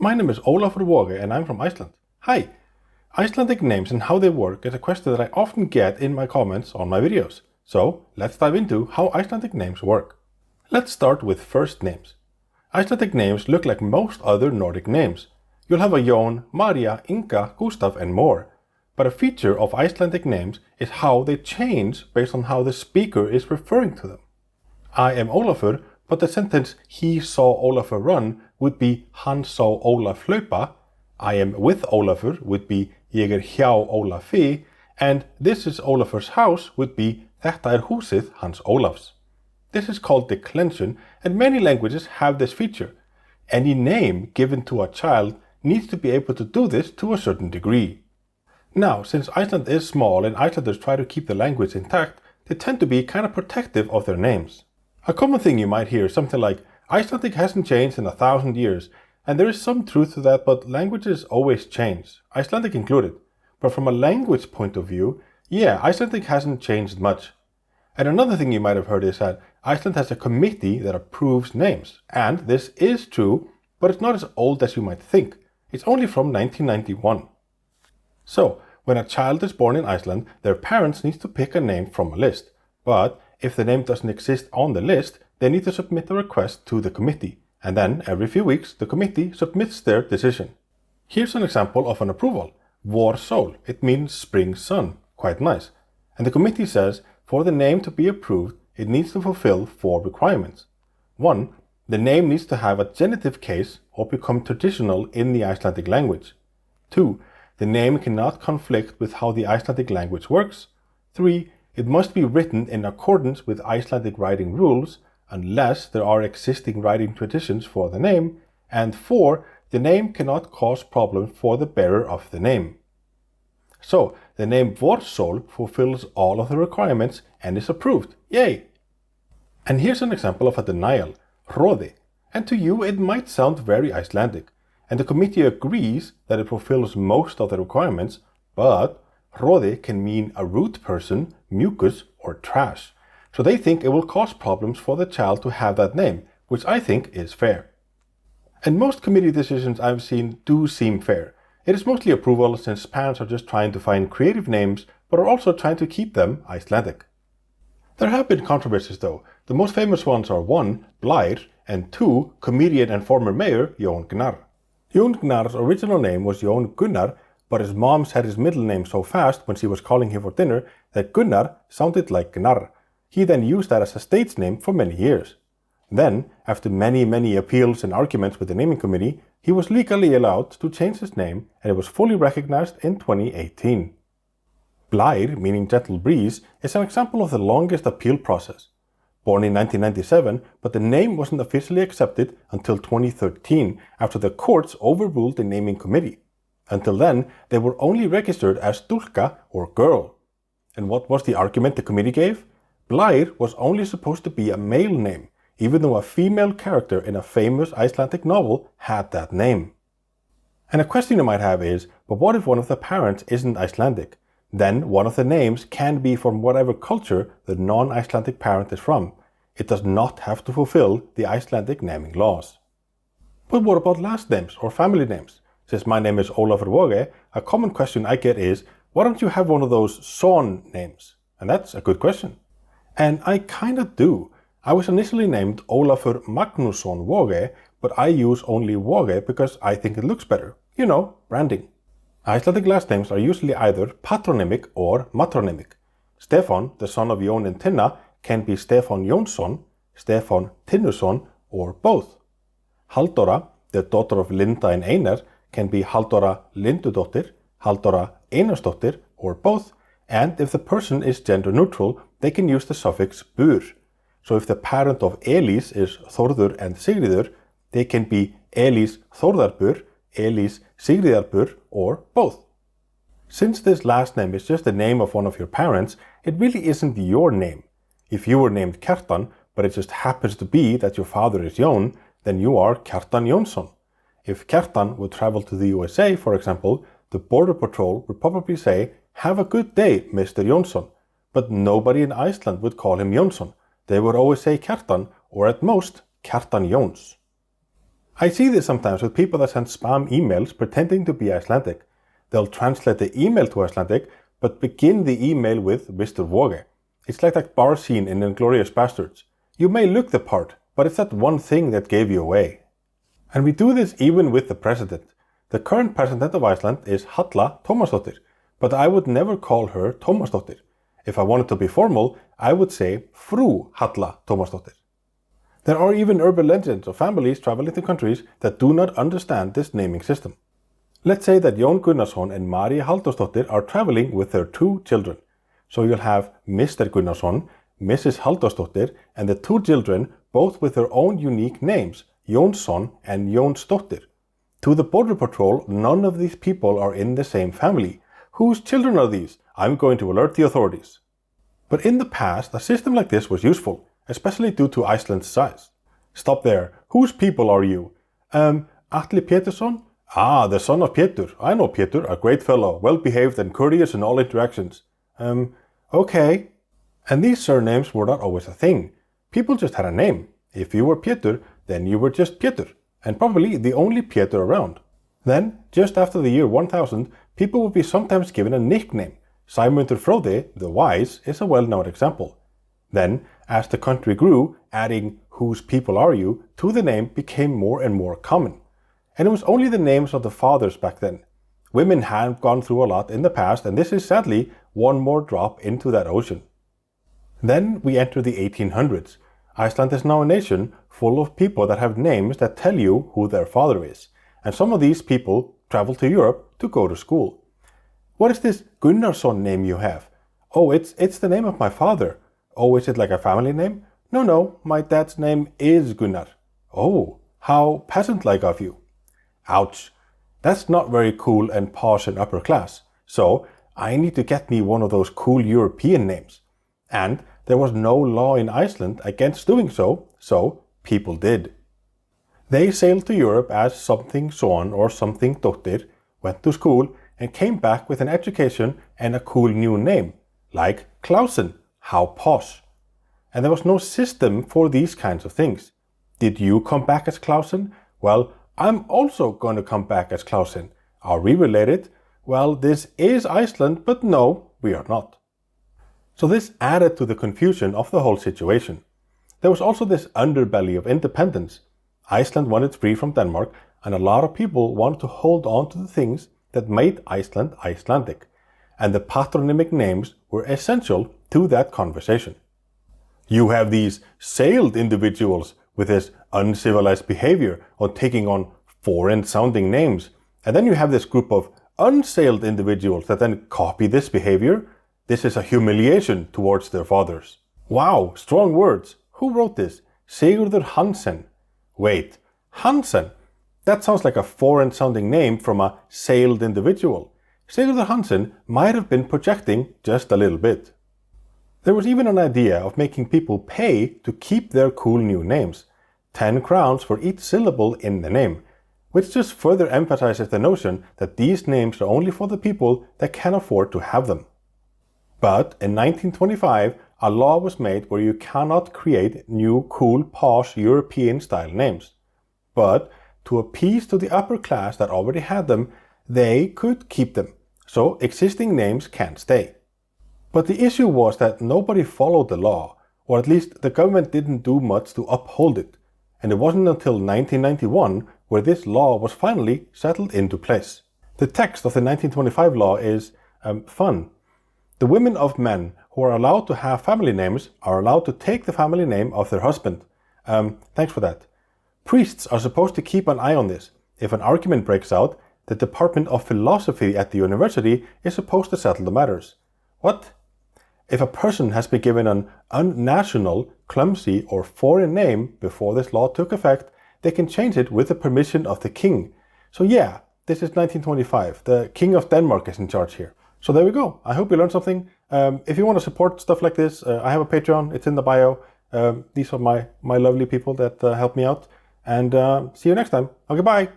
My name is Ólafur Waage and I'm from Iceland. Hi! Icelandic names and how they work is a question that I often get in my comments on my videos. So let's dive into how Icelandic names work. Let's start with first names. Icelandic names look like most other Nordic names. You'll have a Jón, Maria, Inga, Gustavo and more. But a feature of Icelandic names is how they change based on how the speaker is referring to them. I am Ólafur, but the sentence he saw Ólafur run would be hann sá Ólaf hlaupa. I am with Ólafur would be ég hjá Ólafi, and this is Ólafur's house would be þetta húsið hans Ólafs. This is called declension, and many languages have this feature. Any name given to a child needs to be able to do this to a certain degree. Now, since Iceland is small and Icelanders try to keep the language intact, they tend to be kind of protective of their names. A common thing you might hear is something like, Icelandic hasn't changed in 1,000 years, and there is some truth to that, but languages always change, Icelandic included. But from a language point of view, yeah, Icelandic hasn't changed much. And another thing you might have heard is that Iceland has a committee that approves names, and this is true, but it's not as old as you might think. It's only from 1991. So, when a child is born in Iceland, their parents need to pick a name from a list. But if the name doesn't exist on the list, they need to submit a request to the committee. And then, every few weeks, the committee submits their decision. Here's an example of an approval. Vor sol. It means spring sun. Quite nice. And the committee says, for the name to be approved, it needs to fulfill 4 requirements. 1. The name needs to have a genitive case or become traditional in the Icelandic language. 2. The name cannot conflict with how the Icelandic language works. 3. It must be written in accordance with Icelandic writing rules, unless there are existing writing traditions for the name. And 4. The name cannot cause problems for the bearer of the name. So, the name Vorsol fulfills all of the requirements and is approved. Yay! And here's an example of a denial, Hroði. And to you it might sound very Icelandic. And the committee agrees that it fulfills most of the requirements, but Hroði can mean a rude person, mucus, or trash. So they think it will cause problems for the child to have that name, which I think is fair. And most committee decisions I've seen do seem fair. It is mostly approval since parents are just trying to find creative names, but are also trying to keep them Icelandic. There have been controversies though. The most famous ones are 1. Blær, and 2. Comedian and former mayor Jón Gnarr. Jón Gnarr's original name was Jón Gunnar, but his mom said his middle name so fast when she was calling him for dinner that Gunnar sounded like Gnarr. He then used that as a stage name for many years. Then, after many appeals and arguments with the naming committee, he was legally allowed to change his name and it was fully recognized in 2018. Blær, meaning gentle breeze, is an example of the longest appeal process. Born in 1997, but the name wasn't officially accepted until 2013 after the courts overruled the naming committee. Until then, they were only registered as stúlka or girl. And what was the argument the committee gave? Blær was only supposed to be a male name, even though a female character in a famous Icelandic novel had that name. And a question you might have is, but what if one of the parents isn't Icelandic? Then one of the names can be from whatever culture the non-Icelandic parent is from. It does not have to fulfill the Icelandic naming laws. But what about last names or family names? Since my name is Ólafur Waage, a common question I get is, why don't you have one of those son names? And that's a good question. And I kinda do. I was initially named Ólafur Magnússon Waage, but I use only Waage because I think it looks better. You know, branding. Icelandic last names are usually either patronymic or matronymic. Stefán, the son of Jón and Tinna, can be Stefán Jónsson, Stefán Tinnuson, or both. Halldóra, the daughter of Linda and Einar, can be Halldóra Lindudóttir, Halldóra Einarsdóttir, or both. And if the person is gender neutral, they can use the suffix bur. So if the parent of Elís is Þórður and Sigríður, they can be Elís Þórðarbur, Elís Sigríðarbur, or both. Since this last name is just the name of one of your parents, it really isn't your name. If you were named Kjartan, but it just happens to be that your father is Jón, then you are Kjartan Jónsson. If Kjartan would travel to the USA, for example, the border patrol would probably say, "Have a good day, Mr. Jónsson." But nobody in Iceland would call him Jónsson. They would always say Kjartan, or at most, Kjartan Jóns. I see this sometimes with people that send spam emails pretending to be Icelandic. They'll translate the email to Icelandic, but begin the email with Mr. Voge. It's like that bar scene in Inglourious Bastards. You may look the part, but it's that one thing that gave you away. And we do this even with the president. The current president of Iceland is Halla Tómasdóttir, but I would never call her Tómasdóttir. If I wanted to be formal, I would say Frú Halla Tómasdóttir. There are even urban legends of families traveling to countries that do not understand this naming system. Let's say that Jón Gunnarsson and María Halldórsdóttir are traveling with their 2 children. So you'll have Mr. Gunnarsson, Mrs. Halldórsdóttir, and the 2 children, both with their own unique names, Jónsson and Jónsdóttir. To the Border Patrol, none of these people are in the same family. Whose children are these? I'm going to alert the authorities. But in the past, a system like this was useful, especially due to Iceland's size. Stop there. Whose people are you? Atli Pétursson? Ah, the son of Pétur. I know Pétur, a great fellow, well-behaved and courteous in all interactions. Okay. And these surnames were not always a thing. People just had a name. If you were Pétur, then you were just Pétur, and probably the only Pétur around. Then, just after the year 1000, people would be sometimes given a nickname. Sæmundur Fróði, the wise, is a well-known example. Then, as the country grew, adding whose people are you to the name became more and more common. And it was only the names of the fathers back then. Women had gone through a lot in the past, and this is sadly one more drop into that ocean. Then we enter the 1800s. Iceland is now a nation full of people that have names that tell you who their father is. And some of these people travel to Europe to go to school. What is this Gunnarsson name you have? Oh, it's the name of my father. Oh, is it like a family name? No, my dad's name is Gunnar. Oh, how peasant-like of you. Ouch. That's not very cool and posh and upper class. So, I need to get me one of those cool European names. And there was no law in Iceland against doing so, so people did. They sailed to Europe as something son or something dóttir, went to school, and came back with an education and a cool new name, like Klausen, how posh. And there was no system for these kinds of things. Did you come back as Klausen? Well, I'm also going to come back as Klausen. Are we related? Well, this is Iceland, but no, we are not. So this added to the confusion of the whole situation. There was also this underbelly of independence. Iceland wanted free from Denmark, and a lot of people wanted to hold on to the things that made Iceland Icelandic, and the patronymic names were essential to that conversation. You have these sailed individuals with this uncivilized behavior on taking on foreign-sounding names, and then you have this group of unsailed individuals that then copy this behavior. This is a humiliation towards their fathers. Wow, strong words. Who wrote this? Sigurður Hansen. Wait, Hansen? That sounds like a foreign-sounding name from a sailed individual. Sigurður Hansen might have been projecting just a little bit. There was even an idea of making people pay to keep their cool new names. 10 crowns for each syllable in the name, which just further emphasizes the notion that these names are only for the people that can afford to have them. But in 1925, a law was made where you cannot create new cool posh European-style names. But to appease to the upper class that already had them, they could keep them, so existing names can stay. But the issue was that nobody followed the law, or at least the government didn't do much to uphold it, and it wasn't until 1991 where this law was finally settled into place. The text of the 1925 law is fun. The women of men who are allowed to have family names are allowed to take the family name of their husband. Thanks for that. Priests are supposed to keep an eye on this. If an argument breaks out, the Department of Philosophy at the university is supposed to settle the matters. What? If a person has been given an unnational, clumsy, or foreign name before this law took effect, they can change it with the permission of the king. So yeah, this is 1925. The King of Denmark is in charge here. So there we go. I hope you learned something. If you want to support stuff like this, I have a Patreon. It's in the bio. These are my lovely people that help me out. And see you next time. Okay, bye.